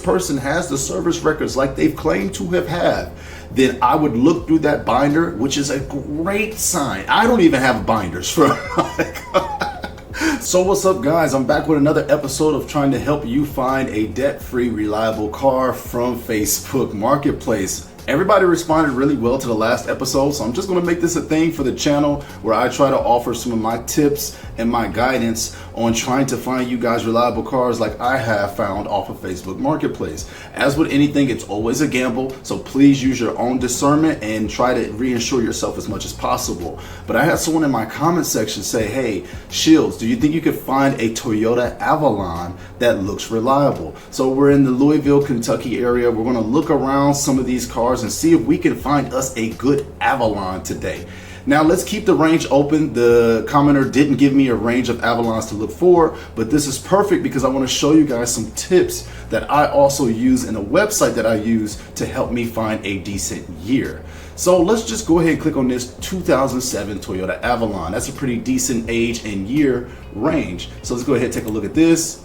person has the service records like they've claimed to have, then I would look through that binder, which is a great sign. I don't even have binders for So what's up, guys? I'm back with another episode of trying to help you find a debt-free, reliable car from Facebook Marketplace. Everybody responded really well to the last episode, so I'm just going to make this a thing for the channel where I try to offer some of my tips and my guidance on trying to find you guys reliable cars like I have found off of Facebook Marketplace. As with anything, it's always a gamble, so please use your own discernment and try to reinsure yourself as much as possible. But I had someone in my comment section say, hey, Shields, do you think you could find a Toyota Avalon that looks reliable? So we're in the Louisville, Kentucky area. We're going to look around some of these cars and see if we can find us a good Avalon today. Now let's keep the range open. The commenter didn't give me a range of Avalons to look for, but this is perfect because I want to show you guys some tips that I also use in a website that I use to help me find a decent year. So let's just go ahead and click on this 2007 Toyota Avalon. That's a pretty decent age and year range. So let's go ahead and take a look at this.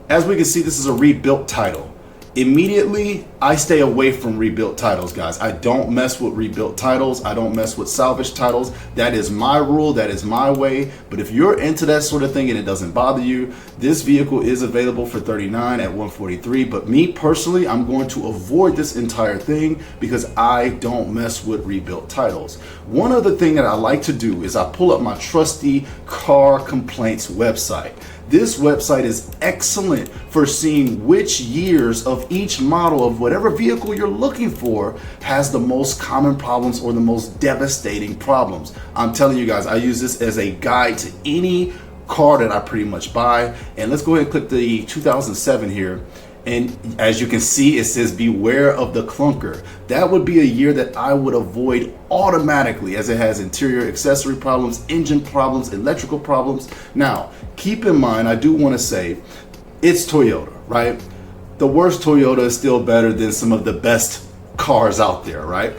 As we can see, this is a rebuilt title. Immediately, I stay away from rebuilt titles, guys. I don't mess with rebuilt titles. I don't mess with salvage titles. That is my rule. That is my way. But if you're into that sort of thing and it doesn't bother you, this vehicle is available for $39 at $143. But me personally, I'm going to avoid this entire thing because I don't mess with rebuilt titles. One other thing that I like to do is I pull up my trusty car complaints website. This website is excellent for seeing which years of each model of whatever vehicle you're looking for has the most common problems or the most devastating problems. I'm telling you guys, I use this as a guide to any car that I pretty much buy. And let's go ahead and click the 2007 here. And as you can see, it says beware of the clunker. That would be a year that I would avoid automatically, as it has interior accessory problems, engine problems, electrical problems. Now, keep in mind, I do want to say it's Toyota, right? The worst Toyota is still better than some of the best cars out there, right?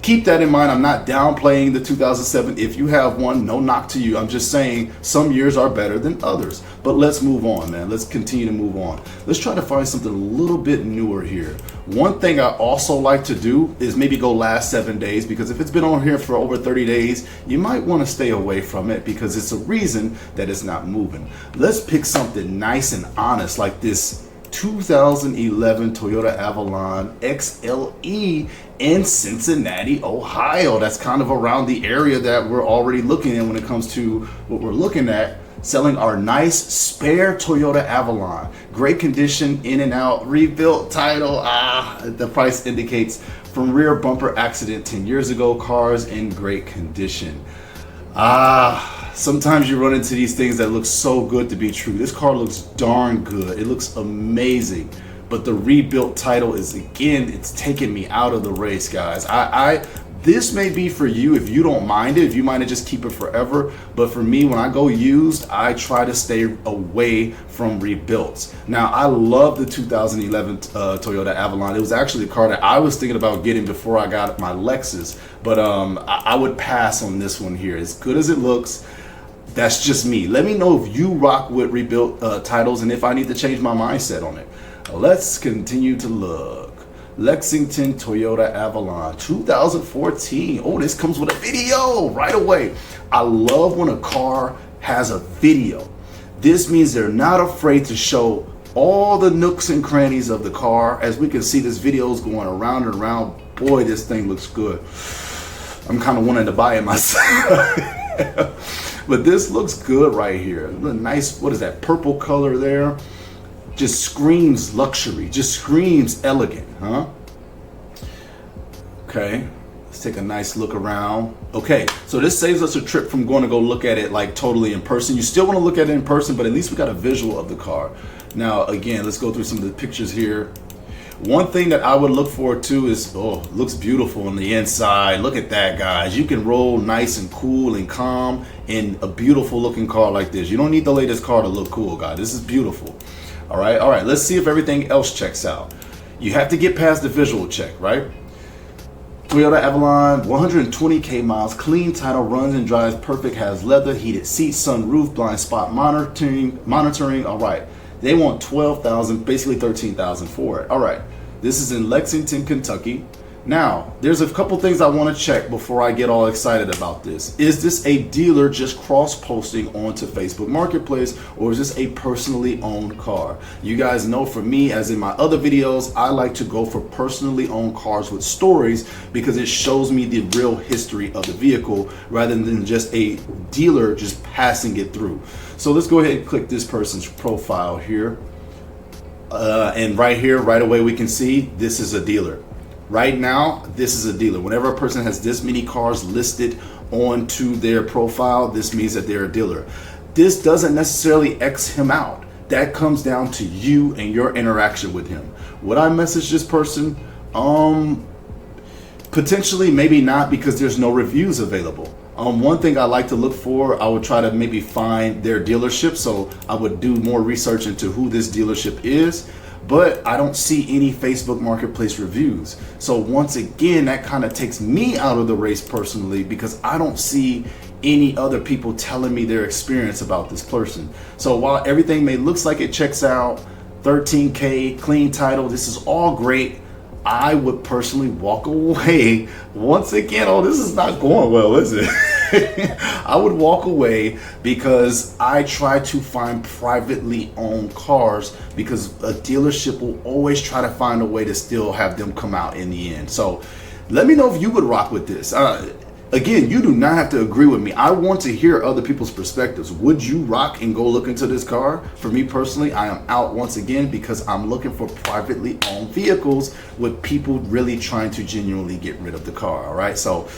Keep that in mind. I'm not downplaying the 2007. If you have one, no knock to you. I'm just saying some years are better than others. But let's move on, man. Let's continue to move on. Let's try to find something a little bit newer here. One thing I also like to do is maybe go last 7 days, because if it's been on here for over 30 days, you might want to stay away from it because it's a reason that it's not moving. Let's pick something nice and honest like this 2011 Toyota Avalon XLE in Cincinnati, Ohio. That's kind of around the area that we're already looking in when it comes to what we're looking at. Selling our nice spare Toyota Avalon. Great condition, in and out, rebuilt title. The price indicates from rear bumper accident 10 years ago, cars in great condition. Sometimes you run into these things that look so good to be true. This car looks darn good. It looks amazing. But the rebuilt title is, again, it's taking me out of the race, guys. This may be for you if you don't mind it, if you mind to just keep it forever. But for me, when I go used, I try to stay away from rebuilds. Now, I love the 2011 Toyota Avalon. It was actually a car that I was thinking about getting before I got my Lexus. But I would pass on this one here. As good as it looks, that's just me. Let me know if you rock with rebuilt titles and if I need to change my mindset on it. Let's continue to look. Lexington Toyota Avalon 2014. Oh, this comes with a video right away. I love when a car has a video. This means they're not afraid to show all the nooks and crannies of the car. As we can see, this video is going around and around. Boy, this thing looks good. I'm kind of wanting to buy it myself. But this looks good right here. A nice, what is that, purple color there? Just screams luxury, just screams elegant, huh? Okay, let's take a nice look around. Okay, so this saves us a trip from going to go look at it like totally in person. You still want to look at it in person, but at least we got a visual of the car. Now, again, let's go through some of the pictures here. One thing that I would look for too is, oh, looks beautiful on the inside. Look at that, guys. You can roll nice and cool and calm in a beautiful looking car like this. You don't need the latest car to look cool, guys. This is beautiful. All right, let's see if everything else checks out. You have to get past the visual check, right? Toyota Avalon, 120K miles, clean title, runs and drives perfect, has leather, heated seats, sunroof, blind spot monitoring. All right, They want $12,000, basically $13,000 for it. All right, this is in Lexington, Kentucky. Now, there's a couple things I want to check before I get all excited about this. Is this a dealer just cross-posting onto Facebook Marketplace, or is this a personally owned car? You guys know, for me, as in my other videos, I like to go for personally owned cars with stories because it shows me the real history of the vehicle rather than just a dealer just passing it through. So let's go ahead and click this person's profile here. And right here, right away, we can see this is a dealer. Right now, this is a dealer. Whenever a person has this many cars listed onto their profile, this means that they're a dealer. This doesn't necessarily X him out. That comes down to you and your interaction with him. Would I message this person? Potentially, maybe not, because there's no reviews available. One thing I like to look for, I would try to maybe find their dealership. So I would do more research into who this dealership is. But I don't see any Facebook Marketplace reviews. So once again, that kind of takes me out of the race personally, because I don't see any other people telling me their experience about this person. So while everything may looks like it checks out, 13K, clean title, this is all great, I would personally walk away. Once again, oh, this is not going well, is it? I would walk away because I try to find privately owned cars, because a dealership will always try to find a way to still have them come out in the end. So let me know if you would rock with this. Again, you do not have to agree with me. I want to hear other people's perspectives. Would you rock and go look into this car? For me personally, I am out once again, because I'm looking for privately owned vehicles with people really trying to genuinely get rid of the car. All right, so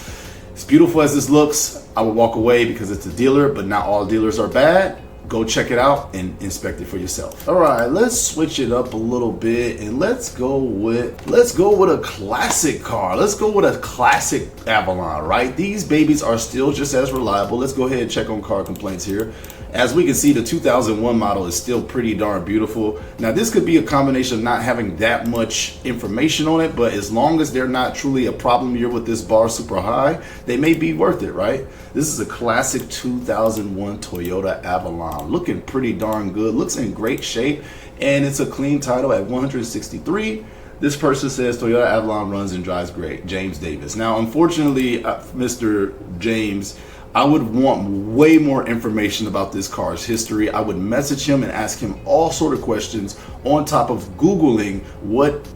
as beautiful as this looks, I would walk away because it's a dealer, but not all dealers are bad. Go check it out and inspect it for yourself. All right, let's switch it up a little bit and let's go with a classic car. Let's go with a classic Avalon, right? These babies are still just as reliable. Let's go ahead and check on car complaints here. As we can see, the 2001 model is still pretty darn beautiful. Now, this could be a combination of not having that much information on it, but as long as they're not truly a problem year with this bar super high, they may be worth it, right? This is a classic 2001 Toyota Avalon. Looking pretty darn good, looks in great shape, and it's a clean title at 163. This person says Toyota Avalon runs and drives great. James Davis. Now, unfortunately, Mr. James, I would want way more information about this car's history. I would message him and ask him all sort of questions on top of Googling what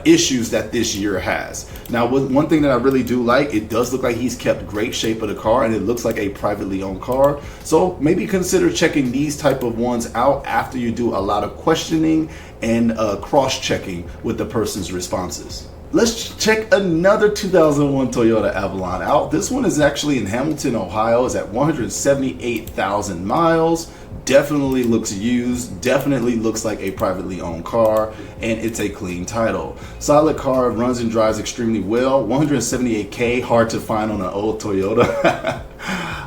issues that this year has. Now, one thing that I really do like, it does look like he's kept great shape of the car, and it looks like a privately owned car. So maybe consider checking these type of ones out after you do a lot of questioning and cross-checking with the person's responses. Let's check another 2001 Toyota Avalon out. This one is actually in Hamilton, Ohio. It's at 178,000 miles. Definitely looks used, definitely looks like a privately owned car, and it's a clean title. Solid car, runs and drives extremely well. 178K, hard to find on an old Toyota.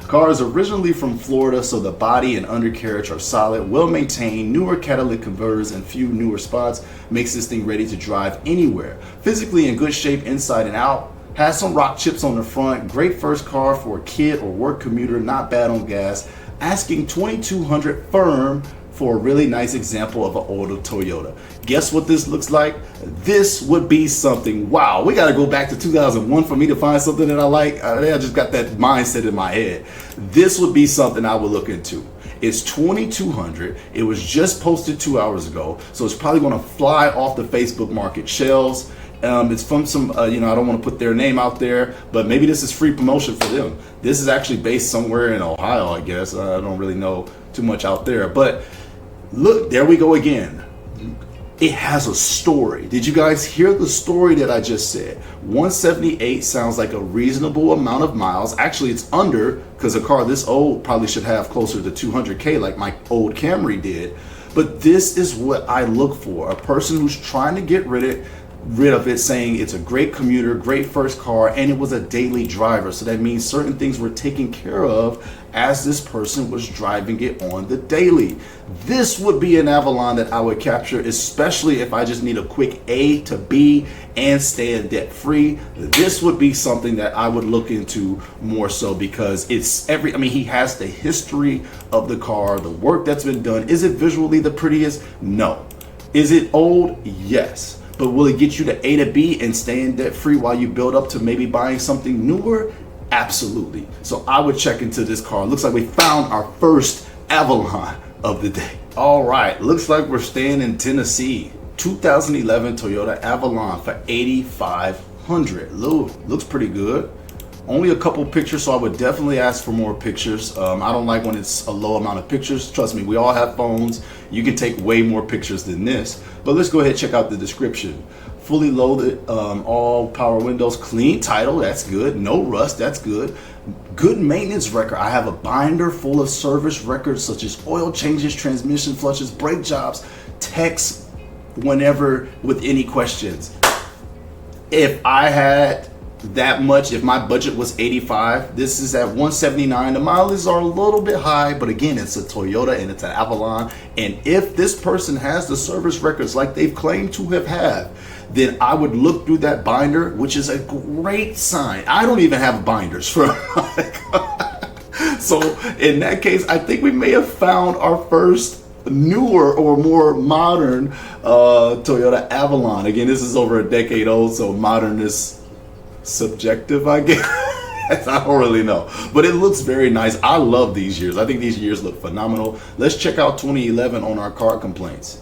Car is originally from Florida, so the body and undercarriage are solid, well maintained, newer catalytic converters and few newer spots makes this thing ready to drive anywhere. Physically in good shape inside and out. Has some rock chips on the front. Great first car for a kid or work commuter, not bad on gas. Asking $2,200 firm for a really nice example of an older Toyota. Guess what this looks like? This would be something. Wow, we gotta go back to 2001 for me to find something that I like. I just got that mindset in my head. This would be something I would look into. It's $2,200. It was just posted 2 hours ago, so it's probably gonna fly off the Facebook Market shelves. It's from some, I don't want to put their name out there, but maybe this is free promotion for them. This is actually based somewhere in Ohio, I guess. I don't really know too much out there, but look, there we go again. It has a story. Did you guys hear the story that I just said? 178 sounds like a reasonable amount of miles. Actually, it's under, because a car this old probably should have closer to 200K like my old Camry did. But this is what I look for. A person who's trying to get rid of it, rid of it saying it's a great commuter, great first car, and it was a daily driver. So that means certain things were taken care of as this person was driving it on the daily. This would be an Avalon that I would capture, especially if I just need a quick A to B and stay debt free. This would be something that I would look into more so, because it's I mean, he has the history of the car, the work that's been done. Is it visually the prettiest? No. Is it old? Yes. But will it get you to A to B and staying debt free while you build up to maybe buying something newer? Absolutely. So I would check into this car. Looks like we found our first Avalon of the day. All right, looks like we're staying in Tennessee. 2011 Toyota Avalon for $8,500. Looks pretty good. Only a couple pictures, so I would definitely ask for more pictures. I don't like when it's a low amount of pictures. Trust me, we all have phones. You can take way more pictures than this. But let's go ahead and check out the description. Fully loaded, all power windows, clean title, that's good. No rust, that's good. Good maintenance record. I have a binder full of service records such as oil changes, transmission flushes, brake jobs. Text whenever with any questions. If I had that much, if my budget was 85, this is at 179. The mileages are a little bit high, but again, it's a Toyota and it's an Avalon. And if this person has the service records like they've claimed to have, then I would look through that binder, which is a great sign. I don't even have binders for my car. So in that case, I think we may have found our first newer or more modern Toyota Avalon. Again, this is over a decade old, so modern is subjective, I guess. I don't really know, but it looks very nice. I love these years. I think these years look phenomenal. Let's check out 2011 on our car complaints.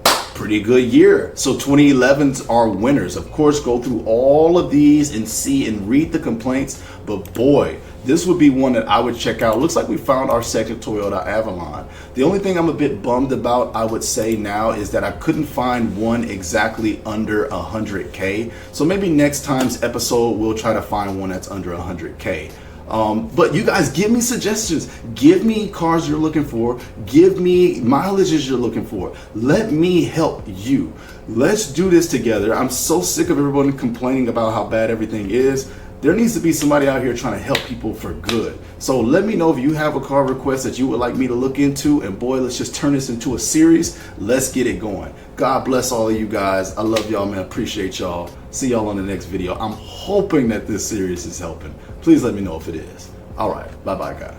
Pretty good year. So 2011s are winners. Of course, go through all of these and see and read the complaints, but boy, this would be one that I would check out. Looks like we found our second Toyota Avalon. The only thing I'm a bit bummed about, I would say now, is that I couldn't find one exactly under 100K. So maybe next time's episode, we'll try to find one that's under 100K. But you guys give me suggestions. Give me cars you're looking for. Give me mileages you're looking for. Let me help you. Let's do this together. I'm so sick of everyone complaining about how bad everything is. There needs to be somebody out here trying to help people for good. So let me know if you have a car request that you would like me to look into. And boy, let's just turn this into a series. Let's get it going. God bless all of you guys. I love y'all, man. Appreciate y'all. See y'all on the next video. I'm hoping that this series is helping. Please let me know if it is. All right. Bye-bye, guys.